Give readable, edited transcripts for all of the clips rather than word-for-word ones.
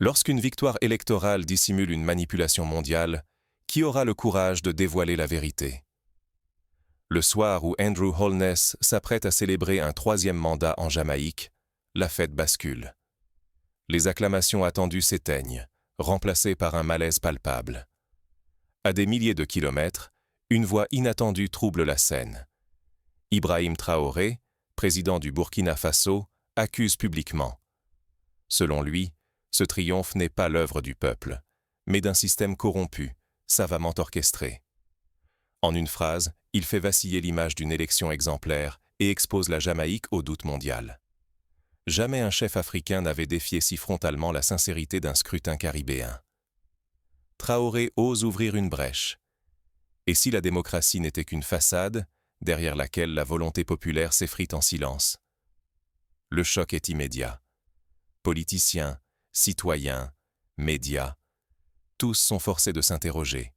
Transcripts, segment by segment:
Lorsqu'une victoire électorale dissimule une manipulation mondiale, qui aura le courage de dévoiler la vérité? Le soir où Andrew Holness s'apprête à célébrer un troisième mandat en Jamaïque, la fête bascule. Les acclamations attendues s'éteignent, remplacées par un malaise palpable. À des milliers de kilomètres, une voix inattendue trouble la scène. Ibrahim Traoré, président du Burkina Faso, accuse publiquement. Selon lui, ce triomphe n'est pas l'œuvre du peuple, mais d'un système corrompu, savamment orchestré. En une phrase, il fait vaciller l'image d'une élection exemplaire et expose la Jamaïque au doute mondial. Jamais un chef africain n'avait défié si frontalement la sincérité d'un scrutin caribéen. Traoré ose ouvrir une brèche. Et si la démocratie n'était qu'une façade, derrière laquelle la volonté populaire s'effrite en silence? Le choc est immédiat. Politiciens, citoyens, médias, tous sont forcés de s'interroger.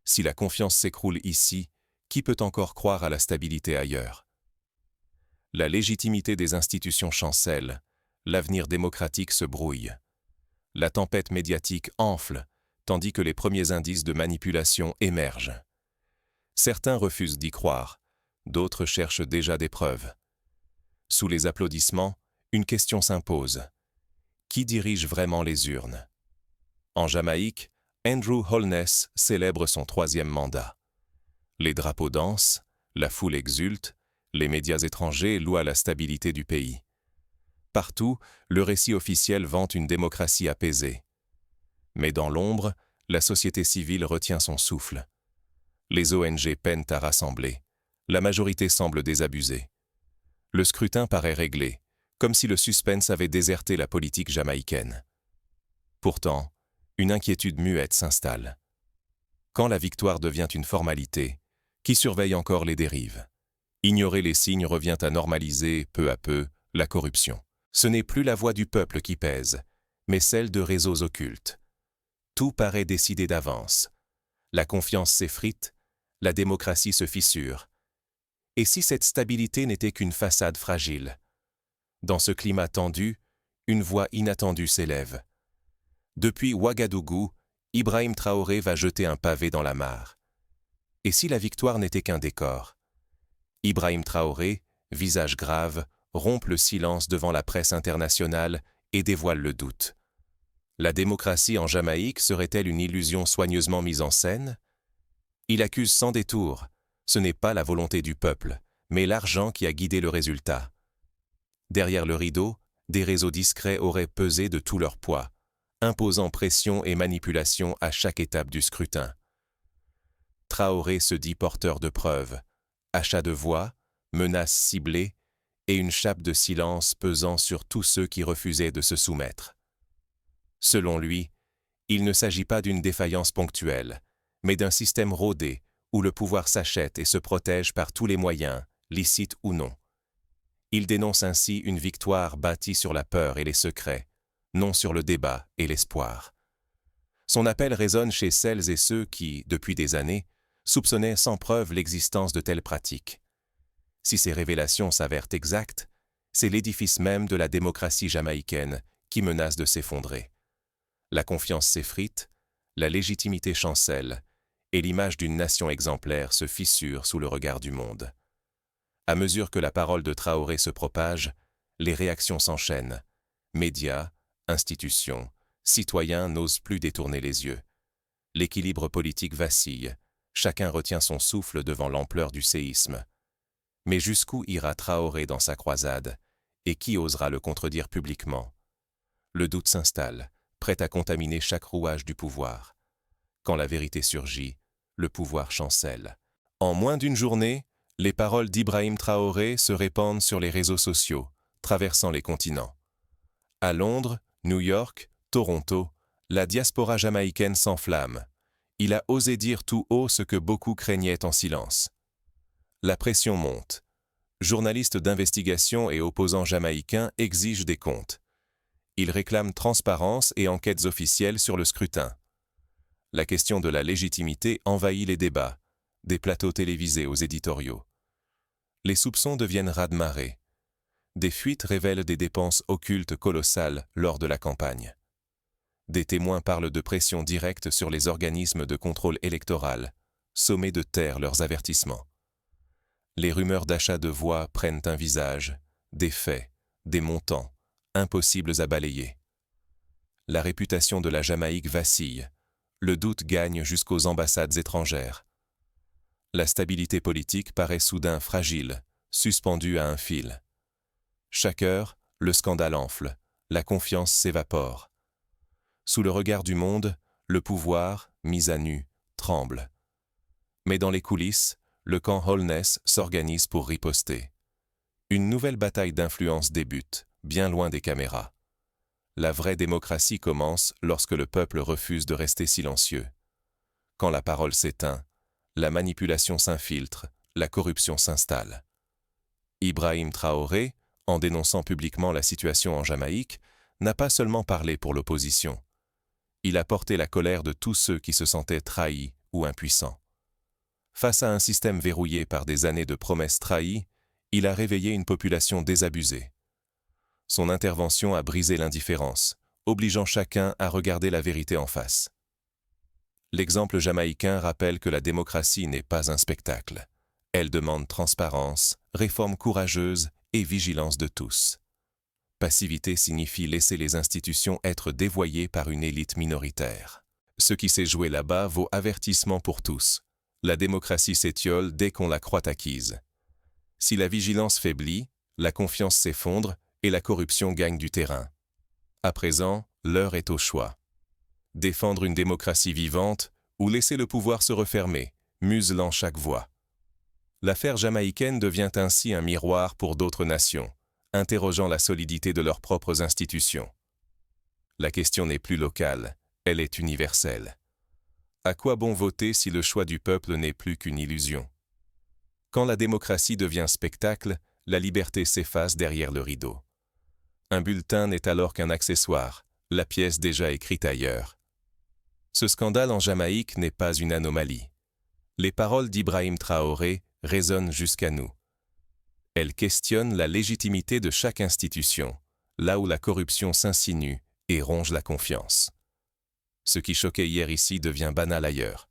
Si la confiance s'écroule ici, qui peut encore croire à la stabilité ailleurs? La légitimité des institutions chancelle, l'avenir démocratique se brouille. La tempête médiatique enfle, tandis que les premiers indices de manipulation émergent. Certains refusent d'y croire, d'autres cherchent déjà des preuves. Sous les applaudissements, une question s'impose. Qui dirige vraiment les urnes? En Jamaïque, Andrew Holness célèbre son troisième mandat. Les drapeaux dansent, la foule exulte, les médias étrangers louent la stabilité du pays. Partout, le récit officiel vante une démocratie apaisée. Mais dans l'ombre, la société civile retient son souffle. Les ONG peinent à rassembler. La majorité semble désabusée. Le scrutin paraît réglé, comme si le suspense avait déserté la politique jamaïcaine. Pourtant, une inquiétude muette s'installe. Quand la victoire devient une formalité, qui surveille encore les dérives? Ignorer les signes revient à normaliser, peu à peu, la corruption. Ce n'est plus la voix du peuple qui pèse, mais celle de réseaux occultes. Tout paraît décidé d'avance. La confiance s'effrite, la démocratie se fissure. Et si cette stabilité n'était qu'une façade fragile? Dans ce climat tendu, une voix inattendue s'élève. Depuis Ouagadougou, Ibrahim Traoré va jeter un pavé dans la mare. Et si la victoire n'était qu'un décor? Ibrahim Traoré, visage grave, rompt le silence devant la presse internationale et dévoile le doute. La démocratie en Jamaïque serait-elle une illusion soigneusement mise en scène? Il accuse sans détour. Ce n'est pas la volonté du peuple, mais l'argent qui a guidé le résultat. Derrière le rideau, des réseaux discrets auraient pesé de tout leur poids, imposant pression et manipulation à chaque étape du scrutin. Traoré se dit porteur de preuves, achat de voix, menaces ciblées et une chape de silence pesant sur tous ceux qui refusaient de se soumettre. Selon lui, il ne s'agit pas d'une défaillance ponctuelle, mais d'un système rodé où le pouvoir s'achète et se protège par tous les moyens, licites ou non. Il dénonce ainsi une victoire bâtie sur la peur et les secrets, non sur le débat et l'espoir. Son appel résonne chez celles et ceux qui, depuis des années, soupçonnaient sans preuve l'existence de telles pratiques. Si ces révélations s'avèrent exactes, c'est l'édifice même de la démocratie jamaïcaine qui menace de s'effondrer. La confiance s'effrite, la légitimité chancelle, et l'image d'une nation exemplaire se fissure sous le regard du monde. À mesure que la parole de Traoré se propage, les réactions s'enchaînent. Médias, institutions, citoyens n'osent plus détourner les yeux. L'équilibre politique vacille, chacun retient son souffle devant l'ampleur du séisme. Mais jusqu'où ira Traoré dans sa croisade, et qui osera le contredire publiquement? Le doute s'installe, prêt à contaminer chaque rouage du pouvoir. Quand la vérité surgit, le pouvoir chancelle. En moins d'une journée, les paroles d'Ibrahim Traoré se répandent sur les réseaux sociaux, traversant les continents. À Londres, New York, Toronto, la diaspora jamaïcaine s'enflamme. Il a osé dire tout haut ce que beaucoup craignaient en silence. La pression monte. Journalistes d'investigation et opposants jamaïcains exigent des comptes. Ils réclament transparence et enquêtes officielles sur le scrutin. La question de la légitimité envahit les débats, des plateaux télévisés aux éditoriaux. Les soupçons deviennent raz-de-marée. Des fuites révèlent des dépenses occultes colossales lors de la campagne. Des témoins parlent de pression directe sur les organismes de contrôle électoral, sommés de taire leurs avertissements. Les rumeurs d'achat de voix prennent un visage, des faits, des montants, impossibles à balayer. La réputation de la Jamaïque vacille, le doute gagne jusqu'aux ambassades étrangères. La stabilité politique paraît soudain fragile, suspendue à un fil. Chaque heure, le scandale enfle, la confiance s'évapore. Sous le regard du monde, le pouvoir, mis à nu, tremble. Mais dans les coulisses, le camp Holness s'organise pour riposter. Une nouvelle bataille d'influence débute, bien loin des caméras. La vraie démocratie commence lorsque le peuple refuse de rester silencieux. Quand la parole s'éteint, la manipulation s'infiltre, la corruption s'installe. Ibrahim Traoré, en dénonçant publiquement la situation en Jamaïque, n'a pas seulement parlé pour l'opposition. Il a porté la colère de tous ceux qui se sentaient trahis ou impuissants. Face à un système verrouillé par des années de promesses trahies, il a réveillé une population désabusée. Son intervention a brisé l'indifférence, obligeant chacun à regarder la vérité en face. L'exemple jamaïcain rappelle que la démocratie n'est pas un spectacle. Elle demande transparence, réforme courageuse et vigilance de tous. Passivité signifie laisser les institutions être dévoyées par une élite minoritaire. Ce qui s'est joué là-bas vaut avertissement pour tous. La démocratie s'étiole dès qu'on la croit acquise. Si la vigilance faiblit, la confiance s'effondre et la corruption gagne du terrain. À présent, l'heure est au choix. Défendre une démocratie vivante ou laisser le pouvoir se refermer, muselant chaque voix. L'affaire jamaïcaine devient ainsi un miroir pour d'autres nations, interrogeant la solidité de leurs propres institutions. La question n'est plus locale, elle est universelle. À quoi bon voter si le choix du peuple n'est plus qu'une illusion? Quand la démocratie devient spectacle, la liberté s'efface derrière le rideau. Un bulletin n'est alors qu'un accessoire, la pièce déjà écrite ailleurs. Ce scandale en Jamaïque n'est pas une anomalie. Les paroles d'Ibrahim Traoré résonnent jusqu'à nous. Elles questionnent la légitimité de chaque institution, là où la corruption s'insinue et ronge la confiance. Ce qui choquait hier ici devient banal ailleurs.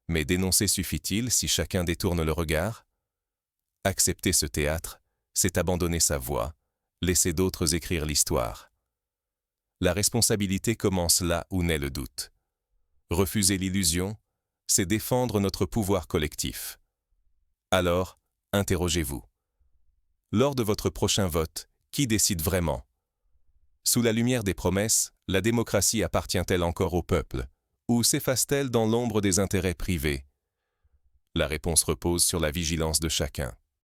Mais dénoncer suffit-il si chacun détourne le regard? Accepter ce théâtre, c'est abandonner sa voix, laisser d'autres écrire l'histoire. La responsabilité commence là où naît le doute. Refuser l'illusion, c'est défendre notre pouvoir collectif. Alors, interrogez-vous. Lors de votre prochain vote, qui décide vraiment? Sous la lumière des promesses, la démocratie appartient-elle encore au peuple, ou s'efface-t-elle dans l'ombre des intérêts privés? La réponse repose sur la vigilance de chacun.